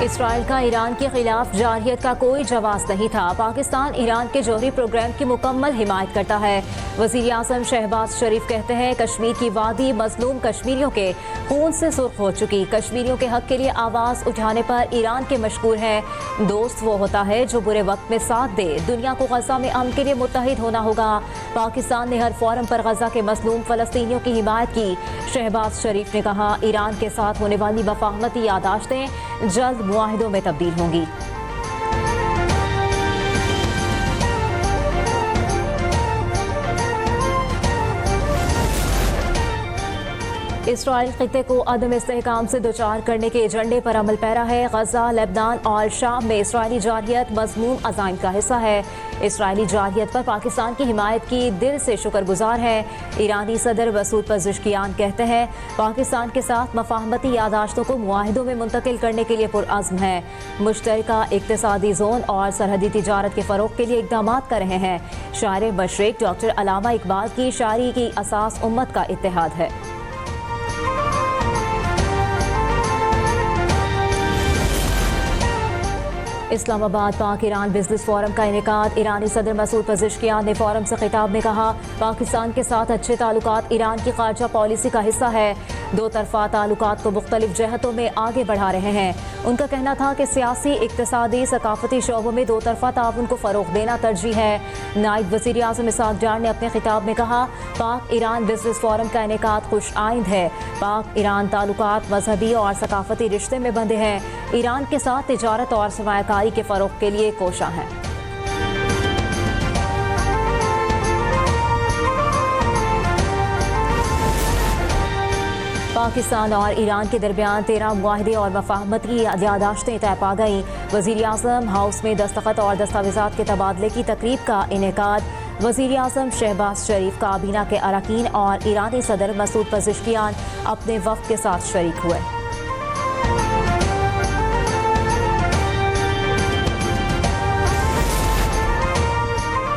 Israel का Iran के खिलाफ जारहियत का कोई जवाब नहीं था। पाकिस्तान ईरान के जौहरी प्रोग्राम की मुकम्मल हिमायत करता है। वज़ीर आज़म शहबाज शरीफ कहते हैं, कश्मीर की वादी मजलूम कश्मीरियों के खून से सुर्ख हो चुकी। कश्मीरियों के हक के लिए आवाज़ उठाने पर ईरान के मशहूर हैं। दोस्त वो होता है जो बुरे वक्त में साथ दे। दुनिया को गजा में अमन के लिए मुत्तहिद होना होगा। पाकिस्तान ने हर फोरम पर गजा के मजलूम फ़लस्तीनियों की हिमायत की। शहबाज शरीफ ने कहा, ईरान के साथ होने वाली मफाहमती यादाश्तें जल्द मुआहिदों में तब्दील होंगी। इसराइल खित्ते को अदम इस्तेहकाम से दोचार करने के एजेंडे पर अमल पैरा है। गजा, लेबनान और शाम में इसराइली जारहियत मज़मूम अज़ाइम का हिस्सा है। इसराइली जारहियत पर पाकिस्तान की हिमायत की दिल से शुक्रगुजार है। ईरानी सदर मसूद पज़ेश्कियान कहते हैं, पाकिस्तान के साथ मफाहमती यादाश्तों को मुआहिदों में मुंतकिल करने के लिए पुरअज़्म है। मुश्तरका इक़्तिसादी जोन और सरहदी तिजारत के फ़रोग़ के लिए इक़दाम कर रहे हैं। शायर मशरिक़ डॉक्टर अल्लामा इकबाल की शायरी की असास उम्मत का इत्तेहाद है। इस्लामाबाद पाक ईरान बिजनेस फोरम का इनेकाद। ईरानी सदर मसूद पज़ेश्कियान ने फोरम से खिताब में कहा, पाकिस्तान के साथ अच्छे ताल्लुकात ईरान की खारजा पॉलिसी का हिस्सा है। दो तरफा ताल्लुकात को मुख्तलिफ जहतों में आगे बढ़ा रहे हैं। उनका कहना था कि सियासी, इक़्तिसादी, सकाफती शोबों में दो तरफा ताउन को फ़रोग़ देना तरजीह है। नायब वज़ीर आज़म इसहाक़ डार ने अपने खिताब में कहा, पाक ईरान बिजनेस फोरम का इनेकाद खुश आइंद है। पाक ईरान ताल्लुकात मजहबी और सकाफती रिश्ते में बंधे हैं। ईरान के साथ तिजारत और सरमायाकारी के फ़रोग़ के लिए कोशा है। पाकिस्तान और ईरान के दरमियान 13 मुआहिदे और मफाहमती यादाश्तें तय पा गईं। वज़ीर आज़म हाउस में दस्तखत और दस्तावेज़ात के तबादले की तकरीब का इनेकाद। वज़ीर आज़म शहबाज शरीफ, काबीना के अरकान और ईरानी सदर मसूद पज़ेश्कियान अपने वफ़द के साथ शरीक हुए।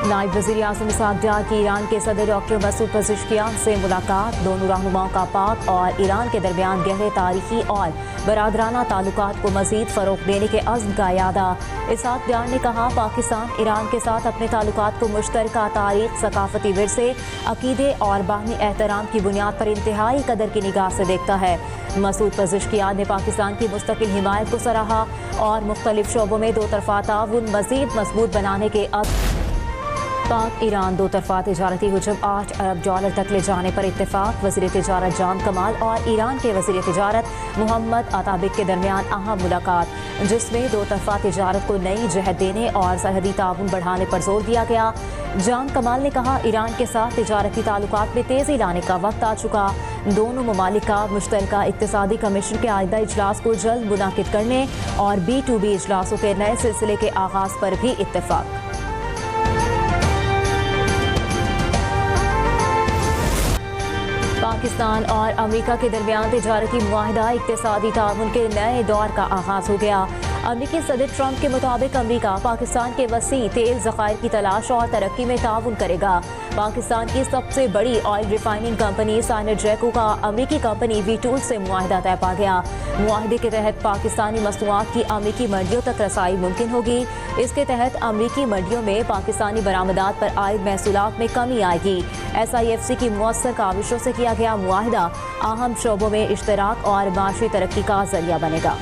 नायब वज़ीर आज़म इसहाक़ डार की ईरान के सदर डॉक्टर मसूद पज़ेश्कियान से मुलाकात। दोनों रहनुमाओं का पाक और ईरान के दरमियान गहरे तारीखी और बरादराना ताल्लुकात को मज़ीद फ़रोग़ देने के अज़्म का यादा। इसहाक़ डार ने कहा, पाकिस्तान ईरान के साथ अपने ताल्लुकात को मुश्तरका तारीख़, सकाफती विरसे, अक़ीदे और बाहमी एहतराम की बुनियाद पर इंतहाई कदर की निगाह से देखता है। मसूद पज़ेश्कियान ने पाकिस्तान की मुस्तकिल हिमायत को सराहा और मुख्तलिफ शोबों में दो तरफा ताउन मज़ीद मजबूत बनाने के पाक ईरान दो तरफा तिजारती हुजूम $8 अरब तक ले जाने पर इत्तेफाक। वज़ीर तिजारत जाम कमाल और ईरान के वज़ीर तिजारत मोहम्मद अताबिक के दरमियान अहम मुलाकात, जिसमें दो तरफा तिजारत को नई जहत देने और सरहदी ताउन बढ़ाने पर जोर दिया गया। जाम कमाल ने कहा, ईरान के साथ तिजारती ताल्लुकात में तेज़ी लाने का वक्त आ चुका। दोनों ममालिक का मुश्तरका इक़्तिसादी कमीशन के आइंदा इजलास को जल्द मुनाकिद करने और B2B इजलासों के नए सिलसिले के आगाज़ पर भी इत्तेफाक। पाकिस्तान और अमेरिका के दरमियान तिजारती मुआहिदा इक़्तिसादी ताउन के नए दौर का आगाज़ हो गया। अमेरिकी सदर ट्रंप के मुताबिक अमेरिका पाकिस्तान के वसी तेल ज़खायर की तलाश और तरक्की में ताउन करेगा। पाकिस्तान की सबसे बड़ी ऑयल रिफाइनिंग कंपनी साइनरजेको का अमेरिकी कंपनी वीटूल से मुआहिदा तय पा गया। मुआहिदे के तहत पाकिस्तानी मसनूआत की अमेरिकी मंडियों तक रसाई मुमकिन होगी। इसके तहत अमेरिकी मंडियों में पाकिस्तानी बरामदात पर आयद महसूलात में कमी आएगी। SIFC की मुअस्सर काविशों से किया गया मुआहिदा अहम शोबों में इश्तराक और माशी तरक्की का जरिया बनेगा।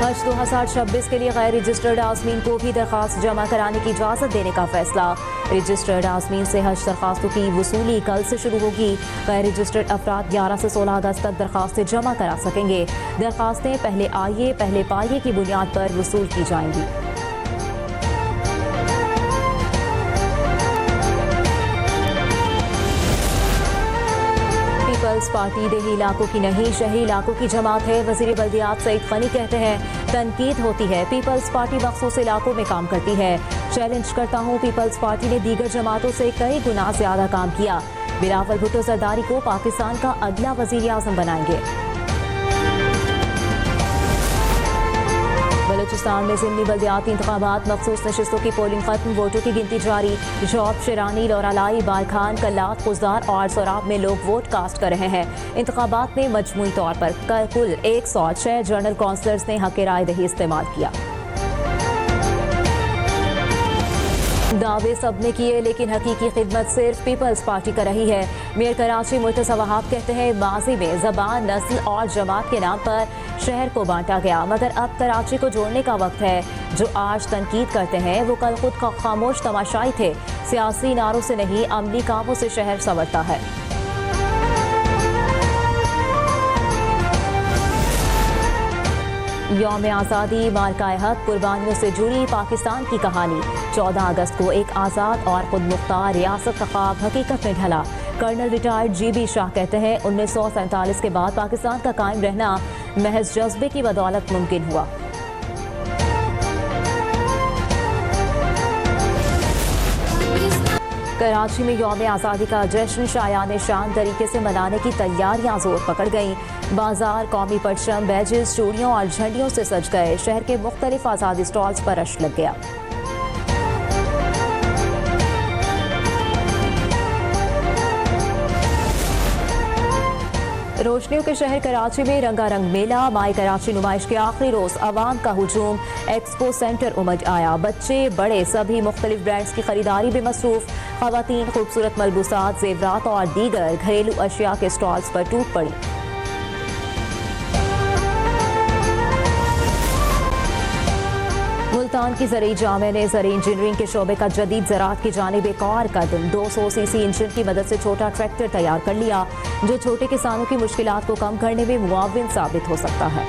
हज 2026 के लिए गैर रजिस्टर्ड आज़मीन को भी दरख्वास्त जमा कराने की इजाज़त देने का फैसला। रजिस्टर्ड आज़मीन से हज दरख्वास्तों की वसूली कल से शुरू होगी। गैर रजिस्टर्ड अफराद 11 से 16 अगस्त तक दरख्वास्तें जमा करा सकेंगे। दरख्वास्तें पहले आइए पहले पाइए की बुनियाद पर वसूल की जाएंगी। पीपल्स पार्टी देही इलाकों की नहीं, शहरी इलाकों की जमात है। वज़ीर बल्दियात सईद ग़नी कहते हैं, तनकीद होती है, पीपल्स पार्टी मखसूस इलाकों में काम करती है। चैलेंज करता हूँ, पीपल्स पार्टी ने दीगर जमातों से कई गुना ज्यादा काम किया। बिलावल भुट्टो जरदारी को पाकिस्तान का अगला वज़ीर आज़म बनाएंगे। बलूचिस्तान में ज़िमनी बल्दियाती इंतखाबात, मखसूस नशिस्तों की पोलिंग खत्म, वोटों की गिनती जारी। जॉब, शिरानी, लौरालाई, बारखान, कल्लात, खुजदार और सोराब में लोग वोट कास्ट कर रहे हैं। इंतखाबात में मजमूई तौर पर कुल 106 जनरल काउंसलर्स ने हक राय दही इस्तेमाल किया। दावे सब ने किए, लेकिन हकीकी खिदमत सिर्फ पीपल्स पार्टी कर रही है। मेयर कराची मुर्तज़ा वहाब कहते हैं, माजी में ज़बान, नस्ल और जमात के नाम पर शहर को बांटा गया, मगर अब कराची को जोड़ने का वक्त है। जो आज तनकीद करते हैं वो कल खुद का खामोश तमाशाई थे। सियासी नारों से नहीं, अमली कामों से शहर संवरता है। यौम आज़ादी, मार्काए हक, कुर्बानियों से जुड़ी पाकिस्तान की कहानी। 14 अगस्त को एक आज़ाद और खुद मुख्तार रियासत का ख्वाब हकीकत में ढला। कर्नल रिटायर्ड GB शाह कहते हैं, 1947 के बाद पाकिस्तान का कायम रहना महज जज्बे की बदौलत मुमकिन हुआ। कराची में यौम आज़ादी का जश्न शायान शान तरीके से मनाने की तैयारियां जोर पकड़ गईं। बाजार कौमी परचम, बैजेस, चूड़ियों और झंडियों से सज गए। शहर के मुख्तलिफ आज़ादी स्टॉल्स पर रश लग गया। रोशनियों के शहर कराची में रंगारंग मेला, माई कराची नुमाइश के आखिरी रोज अवाम का हुजूम। एक्सपो सेंटर उमड़ आया, बच्चे बड़े सभी मुख्तलिफ ब्रांड्स की खरीदारी में मसरूफ। खवातीन खूबसूरत मलबूसात, जेवरात और दीगर घरेलू अशिया के स्टॉल्स पर टूट पड़ी। मुल्तान की ज़रई जामे ने ज़रई इंजीनियरिंग के शोबे का जदीद ज़राअत की जानिब एक और कदम। 200 सीसी इंजन की मदद से छोटा ट्रैक्टर तैयार कर लिया, जो छोटे किसानों की मुश्किलात को कम करने में मुआविन साबित हो सकता है।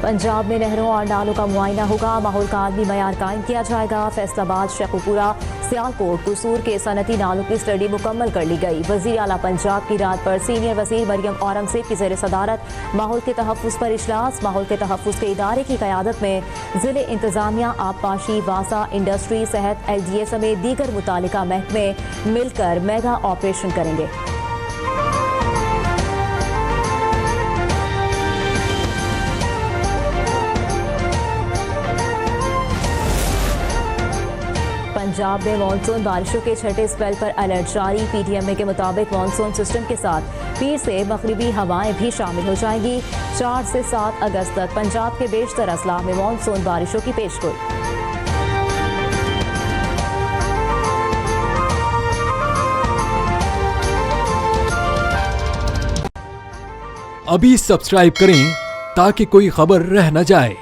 पंजाब में नहरों और नालों का मुआयना होगा, माहौल का आलमी मयार कायम किया जाएगा। फैसलाबाद, शेखुपुरा, सियालकोट, कसूर के सनती नालों की स्टडी मुकम्मल कर ली गई। वज़ीर आला पंजाब की रात पर सीनियर वज़ीर मरियम औरंगज़ेब की ज़ेर सदारत माहौल के तहफ़्फ़ुज़ पर इजलास। माहौल के तहफ़्फ़ुज़ के इदारे की क़यादत में ज़िले इंतज़ामिया, आबपाशी, वासा, इंडस्ट्री, सेहत, LDA समेत दीगर मुतालिका महकमे मिलकर मेगा ऑपरेशन करेंगे। पंजाब में मानसून बारिशों के छठे स्पेल पर अलर्ट जारी। PTMA के मुताबिक मानसून सिस्टम के साथ पीर से मगरिबी हवाएं भी शामिल हो जाएंगी। 4 से 7 अगस्त तक पंजाब के बेशतर अजला में मानसून बारिशों की पेशगोई। अभी सब्सक्राइब करें ताकि कोई खबर रह न जाए।